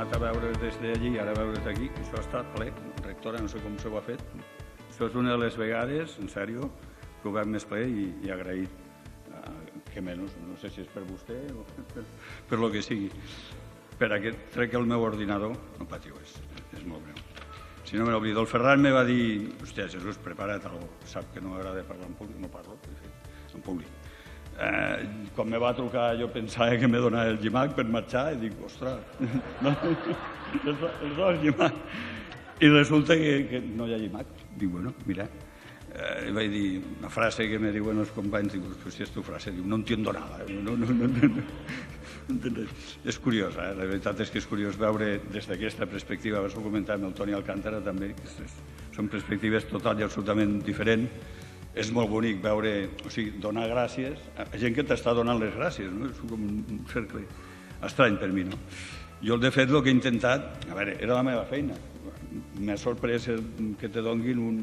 anat a veure des d'allí i ara veure't aquí, això ha estat ple. Rectora, no sé com s'ho ha fet. Això és una de les vegades, en sèrio, que ho veig més ple i agraït, que menys, no sé si és per vostè o per lo que sigui. Per aquest trec el meu ordinador, no patiu, és molt greu. Si no me n'oblido, el Ferran me va dir, hòstia, Jesús, prepara't, sap que no m'agrada parlar en públic, no parlo, en públic. Quan me va trucar jo pensava que me donava el llimac per marxar i dic, ostres, els dos llimac. I resulta que no hi ha llimac. Dic, bueno, mira, i vaig dir una frase que me diuen els companys, dic, pues si és tu frase, diu, no entiendo nada. És curiós, la veritat és que és curiós veure des d'aquesta perspectiva, vas comentar amb el Toni Alcántara també, són perspectives total i absolutament diferents. És molt bonic veure, o sigui, donar gràcies a gent que t'està donant les gràcies, no? És com un cercle estrany per mi, no? Jo, de fet, el que he intentat, a veure, era la meva feina. M'ha sorprès que te donguin un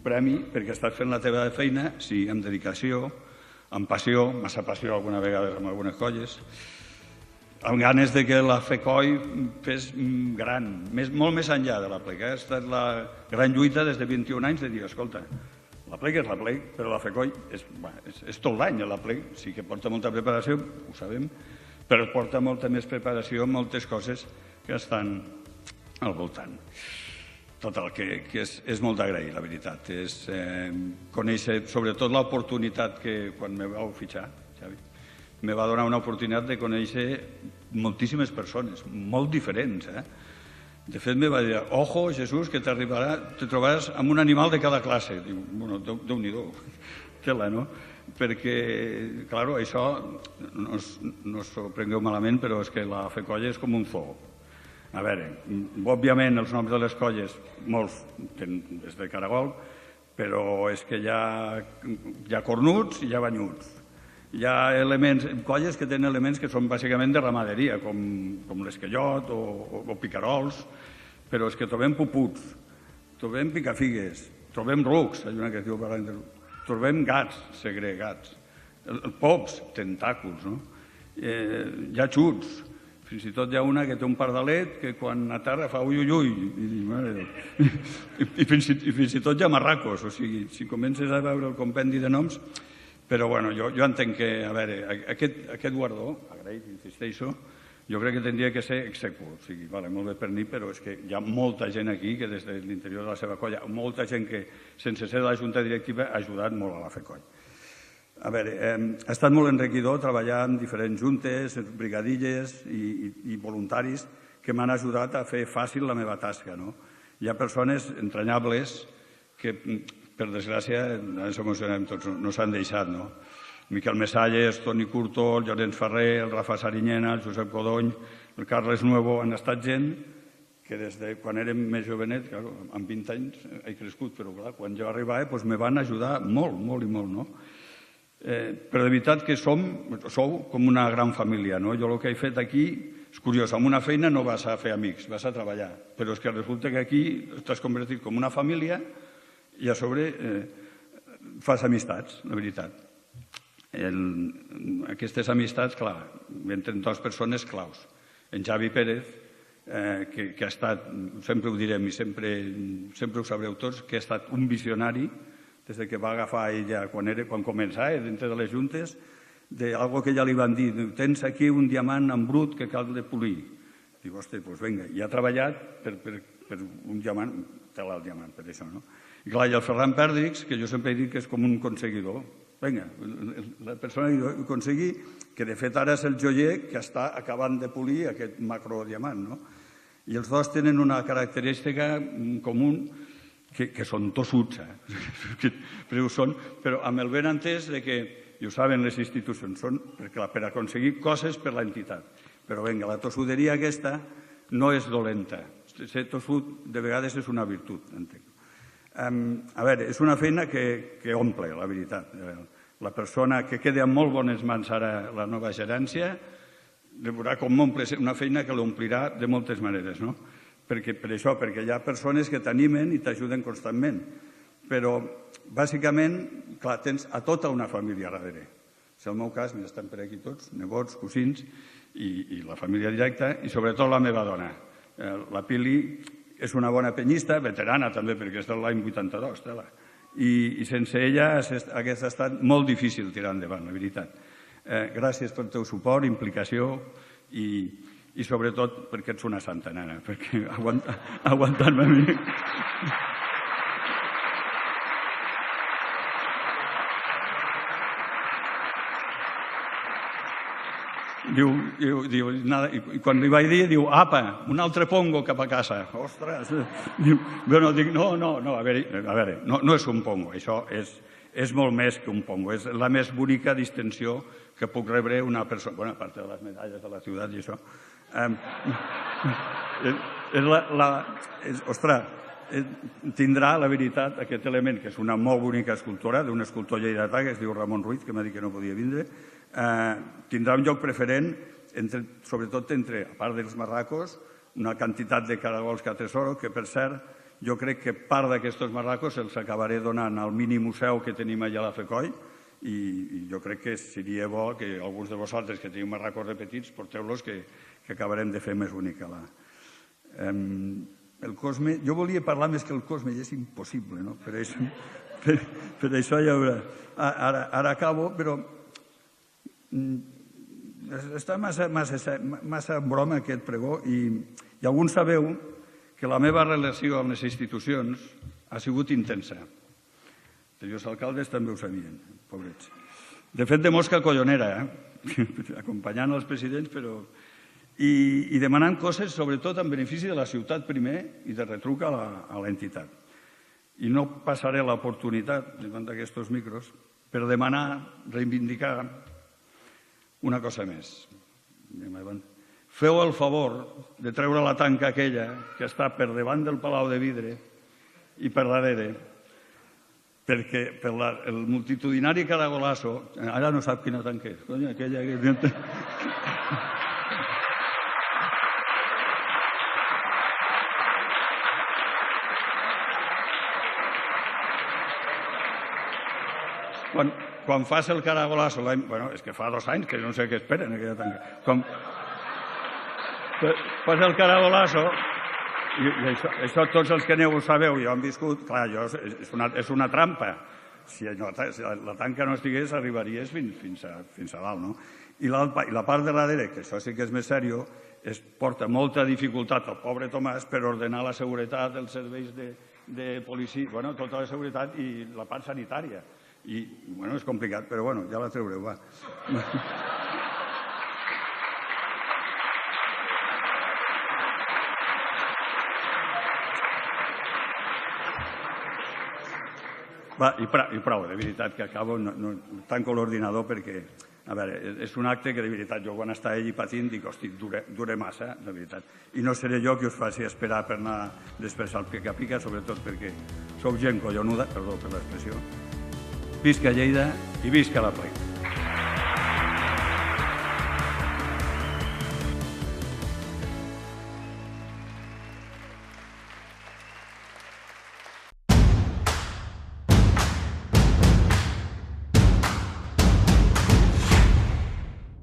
premi perquè estàs fent la teva feina, sí, amb dedicació, amb passió, massa passió alguna vegada amb algunes colles, amb ganes de que la FECOI fes gran, molt més enllà de la plec. Ha estat la gran lluita des de 21 anys de dir, escolta, la plec és la plec, però la FECOI és tot l'any. La plec sí que porta molta preparació, ho sabem, però porta molta més preparació en moltes coses que estan al voltant. Total, que és molt d'agrair, la veritat. És conèixer, sobretot l'oportunitat que quan me vau fitxar, Xavi, me va donar una oportunitat de conèixer moltíssimes persones, molt diferents. De fet, me va dir, ojo, Jesús, que te trobaràs amb un animal de cada classe. Diu, bueno, Déu-n'hi-do, tela, no? Perquè, clar, això, no s'ho prengueu malament, però és que la FECOI és com un zoo. A veure, òbviament els noms de les colles, molts tenen des de Caragol, però és que hi ha cornuts i hi ha banyuts. Hi ha colles que tenen elements que són bàsicament de ramaderia, com l'esquellot o picarols, però és que trobem puputs, trobem picafigues, trobem rucs, trobem gats, segregats, pops, tentàculs, hi ha xuts. Fins i tot hi ha una que té un pardalet que quan aterra fa ui, ui, ui. I fins i tot hi ha marracos. O sigui, si comences a veure el compendi de noms... Però, bueno, jo entenc que, a veure, aquest guardó, agraït, insisteixo, jo crec que tindria que ser exequo. O sigui, molt bé per mi, però és que hi ha molta gent aquí que des de l'interior de la seva colla, molta gent que, sense ser de la junta directiva, ha ajudat molt a la FECOI. A veure, ha estat molt enriquidor treballar en diferents juntes, brigadilles i voluntaris que m'han ajudat a fer fàcil la meva tasca. Hi ha persones entranyables que, per desgràcia, ara ens emocionem tots, no s'han deixat. Miquel Mesalles, Toni Curto, el Llorenç Ferrer, el Rafa Sariñena, el Josep Codony, el Carles Nuevo, han estat gent que des de quan érem més jovenet, amb 20 anys he crescut, però clar, quan jo arribava me van ajudar molt, molt i molt, no? Però de veritat que sou com una gran família. Jo el que he fet aquí és curiós, amb una feina no vas a fer amics, vas a treballar, però és que resulta que aquí t'has convertit com una família i a sobre fas amistats, la veritat. Aquestes amistats, clar, entre dues persones claus. En Xavi Pérez, que ha estat, sempre ho direm i sempre ho sabreu tots, que ha estat un visionari des que va agafar ella quan començava dintre de les juntes, d'algo que ja li van dir, tens aquí un diamant en brut que cal de polir. Dic, ostres, doncs vinga, i ha treballat per un diamant, tela el diamant, per això, no? I clar, i el Ferran Perdrix, que jo sempre he dit que és com un conseguidor, vinga, la persona que aconseguir, que de fet ara és el joier que està acabant de polir aquest macrodiamant, no? I els dos tenen una característica comú, que són tossuts, però amb el benentès que, i ho saben les institucions, són per aconseguir coses per l'entitat. Però vinga, la tossuderia aquesta no és dolenta. Ser tossut de vegades és una virtut, entenc. A veure, és una feina que omple, la veritat. La persona que queda en molt bones mans ara la nova gerència, veurà com omple una feina que l'omplirà de moltes maneres, no? Per això, perquè hi ha persones que t'animen i t'ajuden constantment. Però, bàsicament, clar, tens a tota una família darrere. És el meu cas, estan per aquí tots, nebots, cosins, i la família directa, i sobretot la meva dona. La Pili és una bona penyista, veterana també, perquè és de l'any 82, i sense ella hagués estat molt difícil tirar endavant, la veritat. Gràcies pel teu suport, implicació i sobretot perquè ets una santa nena, perquè aguantant-me a mi. I quan li vaig dir, diu, apa, un altre pongo cap a casa. Ostres! Bueno, dic, no, a veure, no és un pongo, això és molt més que un pongo, és la més bonica distinció que puc rebre una persona, bueno, a part de les medalles de la ciutat i això. Ostres, tindrà, la veritat, aquest element, que és una molt bonica escultora, d'un escultor lleidatà que es diu Ramon Ruiz, que m'ha dit que no podia vindre, tindrà un lloc preferent, sobretot entre, a part dels marracos, una quantitat de caragols que atesoro, que per cert, jo crec que part d'aquests marracos els acabaré donant al mini museu que tenim allà a la FECOI, i jo crec que seria bo que alguns de vosaltres que teniu marracos repetits porteu-los, que acabarem de fer més única. El Cosme, jo volia parlar més que el Cosme i és impossible, no? Per això ja haurà. Ara acabo, però està massa en broma aquest pregó i alguns sabeu que la meva relació amb les institucions ha sigut intensa. Els alcaldes també ho sabien, pobrets. De fet, de mosca collonera, acompanyant els presidents, però... I demanant coses, sobretot, en benefici de la ciutat primer i de retruc a l'entitat. I no passaré l'oportunitat, davant d'aquests micros, per demanar, reivindicar una cosa més. Feu el favor de treure la tanca aquella que està per davant del Palau de Vidre i per darrere, perquè per el multitudinari caragolasso, ara no sap quina tanca és, aquella que... Quan fas el caragolasso, bueno, és que fa 2 anys que no sé què esperen aquella tanca. Quan fas el caragolasso, i això tots els que aneu ho sabeu i ho han viscut, clar, és una trampa. Si la tanca no estigués, arribaries fins a dalt, no? I la part de darrere, que això sí que és més seriós, porta molta dificultat al pobre Tomàs per ordenar la seguretat, els serveis de policia, bueno, tota la seguretat i la part sanitària. I, bueno, és complicat, però, bueno, ja la treureu, va. Va, i prou, de veritat, que acabo, tanco l'ordinador perquè, a veure, és un acte que de veritat jo quan està ell patint dic, hosti, dura massa, de veritat. I no seré jo qui us faci esperar per anar després al pica-pica, sobretot perquè sou gent collonuda, perdó per l'expressió. Visca Lleida i visca la Plec.